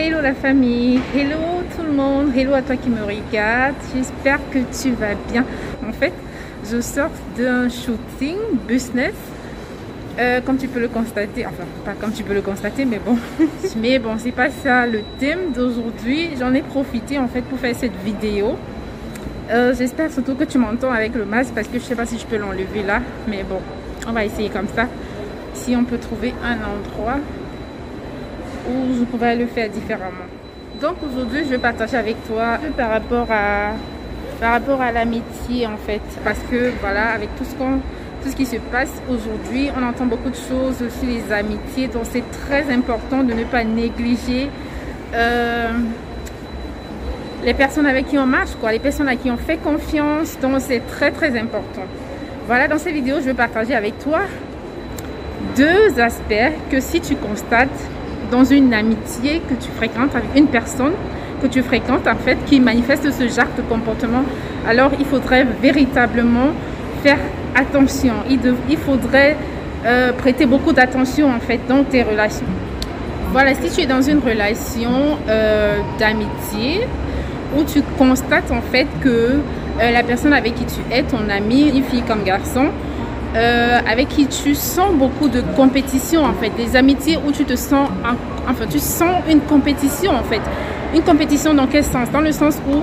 Hello la famille, hello tout le monde, hello à toi qui me regarde, j'espère que tu vas bien. En fait, je sors d'un shooting business, comme tu peux le constater, enfin pas comme tu peux le constater, mais bon, c'est pas ça le thème d'aujourd'hui. J'en ai profité en fait pour faire cette vidéo. J'espère surtout que tu m'entends avec le masque parce que je sais pas si je peux l'enlever là, mais bon, on va essayer comme ça. Si on peut trouver un endroit où je pourrais le faire différemment. Donc aujourd'hui je vais partager avec toi par rapport à l'amitié en fait, parce que voilà, avec tout ce qui se passe aujourd'hui, on entend beaucoup de choses sur les amitiés, donc c'est très important de ne pas négliger les personnes avec qui on marche, quoi, les personnes à qui on fait confiance, donc c'est très important. Voilà, dans cette vidéo je vais partager avec toi deux aspects que si tu constates dans une amitié que tu fréquentes avec une personne que tu fréquentes en fait qui manifeste ce genre de comportement, alors il faudrait véritablement faire attention. Il faudrait prêter beaucoup d'attention en fait dans tes relations. Voilà, si tu es dans une relation d'amitié où tu constates en fait que la personne avec qui tu es, ton ami, une fille comme garçon, avec qui tu sens beaucoup de compétition en fait, des amitiés où tu te sens, tu sens une compétition en fait. Une compétition dans quel sens? Dans le sens où,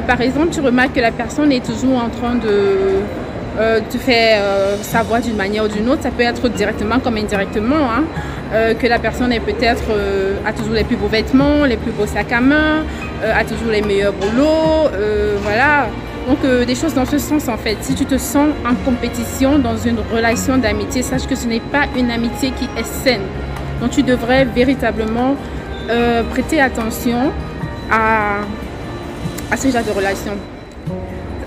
par exemple, tu remarques que la personne est toujours en train de te faire savoir d'une manière ou d'une autre, ça peut être directement comme indirectement, que la personne est peut-être a toujours les plus beaux vêtements, les plus beaux sacs à main, a toujours les meilleurs boulots, voilà. Donc des choses dans ce sens en fait. Si tu te sens en compétition dans une relation d'amitié, sache que ce n'est pas une amitié qui est saine. Donc tu devrais véritablement prêter attention à ce genre de relation.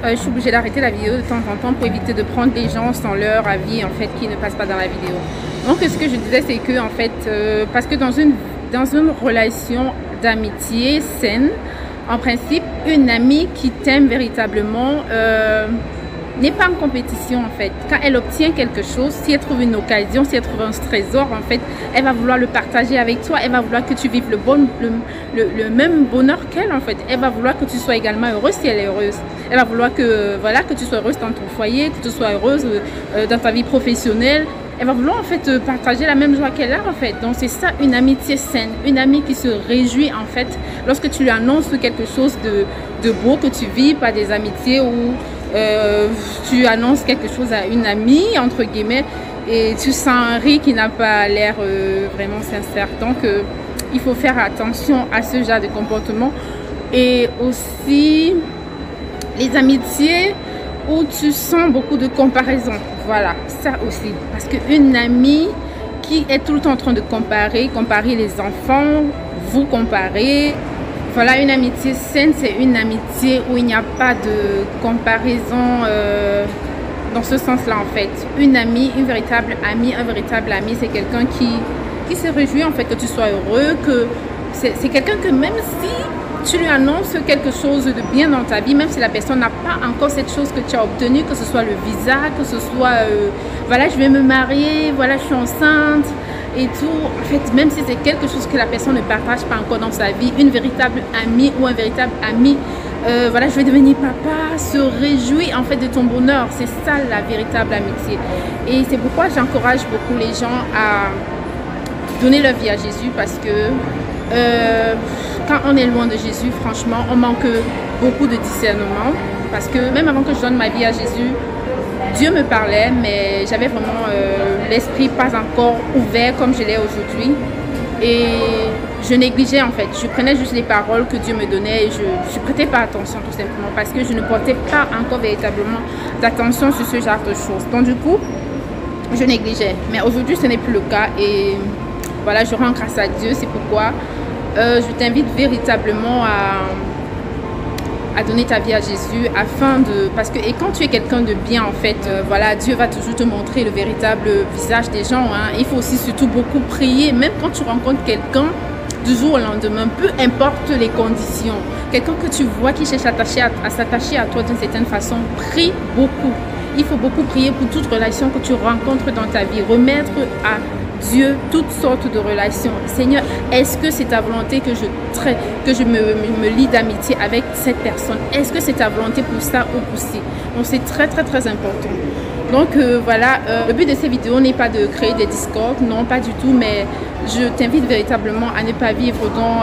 Je suis obligée d'arrêter la vidéo de temps en temps pour éviter de prendre les gens sans leur avis en fait qui ne passent pas dans la vidéo. Donc ce que je disais c'est que en fait, parce que dans une relation d'amitié saine, en principe, une amie qui t'aime véritablement n'est pas en compétition en fait. Quand elle obtient quelque chose, si elle trouve une occasion, si elle trouve un trésor en fait, elle va vouloir le partager avec toi. Elle va vouloir que tu vives le même bonheur qu'elle en fait. Elle va vouloir que tu sois également heureuse si elle est heureuse. Elle va vouloir que, voilà, que tu sois heureuse dans ton foyer, que tu sois heureuse dans ta vie professionnelle. Elle va vouloir en fait partager la même joie qu'elle a en fait. Donc c'est ça une amitié saine, une amie qui se réjouit en fait lorsque tu lui annonces quelque chose de beau que tu vis, pas des amitiés où tu annonces quelque chose à une amie entre guillemets et tu sens un rire qui n'a pas l'air vraiment sincère. Donc il faut faire attention à ce genre de comportement. Et aussi les amitiés où tu sens beaucoup de comparaison. Voilà, ça aussi. Parce qu'une amie qui est tout le temps en train de comparer les enfants, vous comparez. Voilà, une amitié saine, c'est une amitié où il n'y a pas de comparaison dans ce sens-là en fait. Une amie, une véritable amie, un véritable ami, c'est quelqu'un qui se réjouit en fait que tu sois heureux, que c'est quelqu'un que même si tu lui annonces quelque chose de bien dans ta vie, même si la personne n'a pas encore cette chose que tu as obtenue, que ce soit le visa, que ce soit, voilà, je vais me marier, voilà, je suis enceinte et tout. En fait, même si c'est quelque chose que la personne ne partage pas encore dans sa vie, une véritable amie ou un véritable ami, voilà, je vais devenir papa, se réjouit en fait de ton bonheur. C'est ça la véritable amitié. Et c'est pourquoi j'encourage beaucoup les gens à donner leur vie à Jésus parce que quand on est loin de Jésus, franchement, on manque beaucoup de discernement. Parce que même avant que je donne ma vie à Jésus, Dieu me parlait, mais j'avais vraiment l'esprit pas encore ouvert comme je l'ai aujourd'hui. Et je négligeais en fait. Je prenais juste les paroles que Dieu me donnait et je ne prêtais pas attention tout simplement. Parce que je ne portais pas encore véritablement d'attention sur ce genre de choses. Donc du coup, je négligeais. Mais aujourd'hui, ce n'est plus le cas. Et voilà, je rends grâce à Dieu. C'est pourquoi je t'invite véritablement à donner ta vie à Jésus parce que et quand tu es quelqu'un de bien en fait, voilà, Dieu va toujours te montrer le véritable visage des gens. Il faut aussi surtout beaucoup prier, même quand tu rencontres quelqu'un du jour au lendemain, peu importe les conditions, quelqu'un que tu vois qui cherche à s'attacher à toi d'une certaine façon, prie beaucoup. Il faut beaucoup prier pour toute relation que tu rencontres dans ta vie, remettre à Dieu toutes sortes de relations. Seigneur, est-ce que c'est ta volonté que je me lie d'amitié avec cette personne? Est-ce que c'est ta volonté pour ça ou pour ci? Donc c'est très important. Donc voilà, le but de ces vidéos n'est pas de créer des discords, non pas du tout, mais je t'invite véritablement à ne pas vivre dans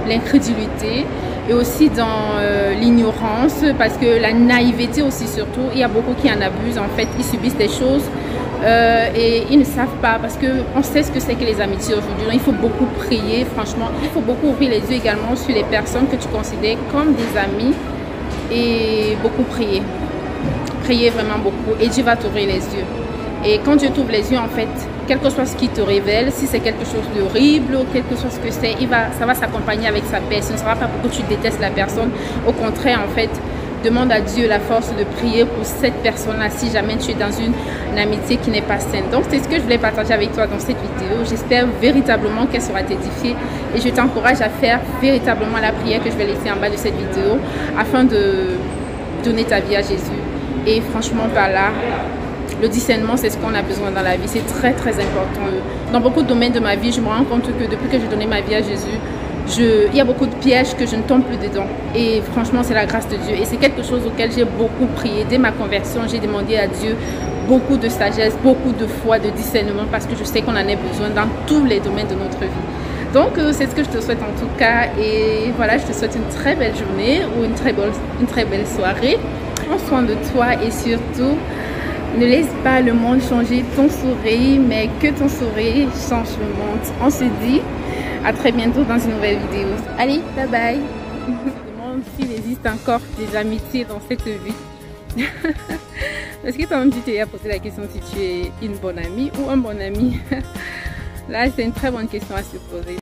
l'incrédulité et aussi dans l'ignorance, parce que la naïveté aussi surtout, il y a beaucoup qui en abusent en fait, ils subissent des choses et ils ne savent pas, parce qu'on sait ce que c'est que les amitiés aujourd'hui. Donc il faut beaucoup prier, franchement, il faut beaucoup ouvrir les yeux également sur les personnes que tu considères comme des amis et beaucoup prier. Prier vraiment beaucoup et Dieu va t'ouvrir les yeux. Et quand Dieu t'ouvre les yeux, en fait, quel que soit ce qu'il te révèle, si c'est quelque chose d'horrible ou quelque chose que c'est, ça va s'accompagner avec sa paix. Ce ne sera pas pour que tu détestes la personne. Au contraire, en fait, demande à Dieu la force de prier pour cette personne-là si jamais tu es dans une amitié qui n'est pas saine. Donc, c'est ce que je voulais partager avec toi dans cette vidéo. J'espère véritablement qu'elle sera t'édifier et je t'encourage à faire véritablement la prière que je vais laisser en bas de cette vidéo afin de donner ta vie à Jésus. Et franchement, par là, le discernement, c'est ce qu'on a besoin dans la vie. C'est très important. Dans beaucoup de domaines de ma vie, je me rends compte que depuis que j'ai donné ma vie à Jésus, il y a beaucoup de pièges que je ne tombe plus dedans. Et franchement, c'est la grâce de Dieu. Et c'est quelque chose auquel j'ai beaucoup prié. Dès ma conversion, j'ai demandé à Dieu beaucoup de sagesse, beaucoup de foi, de discernement, parce que je sais qu'on en a besoin dans tous les domaines de notre vie. Donc, c'est ce que je te souhaite en tout cas. Et voilà, je te souhaite une très belle journée ou une très belle soirée. Prends soin de toi et surtout, ne laisse pas le monde changer ton sourire, mais que ton sourire change le monde. On se dit à très bientôt dans une nouvelle vidéo. Allez, bye bye. Je me demande s'il existe encore des amitiés dans cette vie. Est-ce que toi-même tu t'es posé la question si tu es une bonne amie ou un bon ami? Là, c'est une très bonne question à se poser.